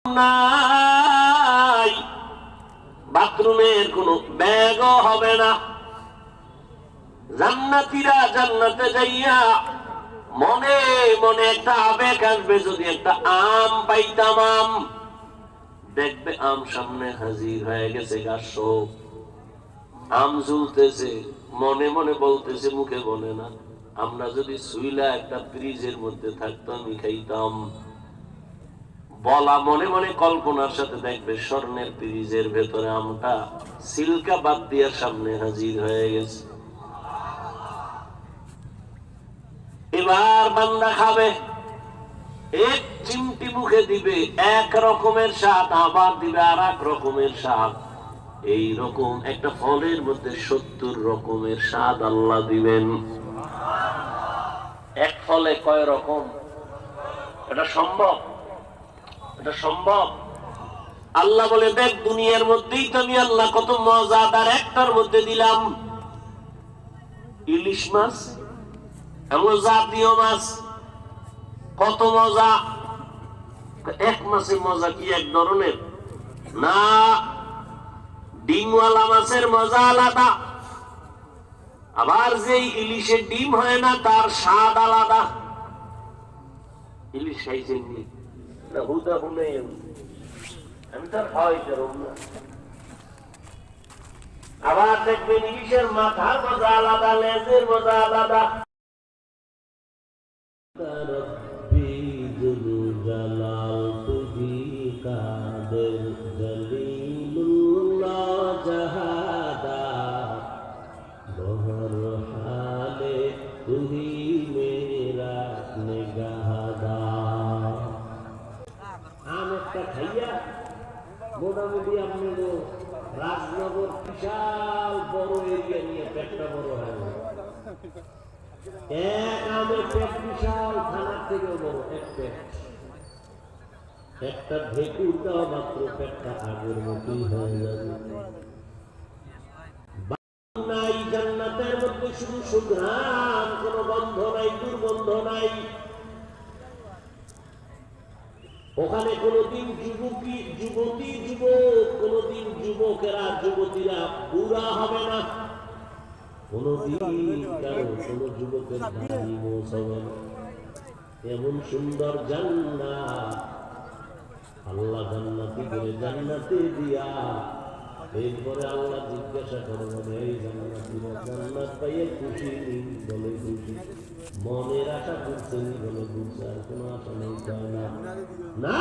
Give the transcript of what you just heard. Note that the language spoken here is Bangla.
নাই, বাথরুমের কোনো ব্যাগও হবে না। জান্নাতীরা জান্নাতে যাইয়া মনে মনে একটা আবেগ আসবে, যদি একটা আম পাইতাম। আম দেখবে আম সামনে হাজির হয়ে গেছে, গাছ আম ঝুলতেছে, মনে মনে বলতেছে, মুখে বলে না, আমরা যদি সুইলা একটা ফ্রিজের মধ্যে থাকতো আমি খাইতাম। বলা মনে মনে কল্পনার সাথে দেখবে স্বর্ণের ফ্রিজের ভেতরে আমটা সিলকা বাদ দিয়ে সামনে হাজির হয়ে গেছে। এবার বান্দা খাবে, এক চিমটি মুখে দিবে, এক রকমের স্বাদ, আবার দিবে আর এক রকমের স্বাদ। এই রকম একটা ফলের মধ্যে 70 রকমের স্বাদ আল্লাহ দিবেন। এক ফলে কয় রকম? এটা সম্ভব? এটা সম্ভব? আল্লাহ বলে, দেখ দুনিয়ার মধ্যেই তো আমি আল্লাহ কত মজাদার একটার মধ্যে দিলাম, ইলিশ মাছ, এমন জাতীয় মাছ, কত মজা। এক মাছের মজা কি এক ধরনের? না, ডিমওয়ালা মাছের মজা আলাদা, আবার যে ইলিশের ডিম হয় না তার স্বাদ আলাদা। ইলিশ খাইছেন না? হুদা হুনে আমি তার খাওয়াই পারব না। আবার দেখবেন ইলিশের মাথার মজা আলাদা, লেজের মজা আলাদা। মোটামুটি আপনার রাজনগর বিশাল বড় এরিয়া নিয়ে পেটটা বড় হয় না, এক আমের পেট বিশাল, থানার থেকেও বড় এক পেট। একটা ঢেকুর দেওয়া মাত্র পেটটা আগের মতোই হয়ে যাবে। নাই জান্নাতের মধ্যে শুধু সুঘ্রাণ, কোনো গন্ধ নাই, দুর্গন্ধ নাই। ওখানে কোনদিন যুবতী যুবক, কোনদিন যুবকেরা যুবতীরা বুড়া হবে না, কোনদিন কারো কোন যুবকের দাড়ি মোছ হবে না। এমন সুন্দর জান্নাত আল্লাহ জান্নাতি করে জান্নাতে দিয়া, এরপরে আল্লাহ জিজ্ঞাসা করবেন, এই জান্নাতীরা জান্নাত পাইয়ে খুশি? বলে খুশি। মনের আশা করছেন? বলে খুশি। আর কোনো আশা নেই, না।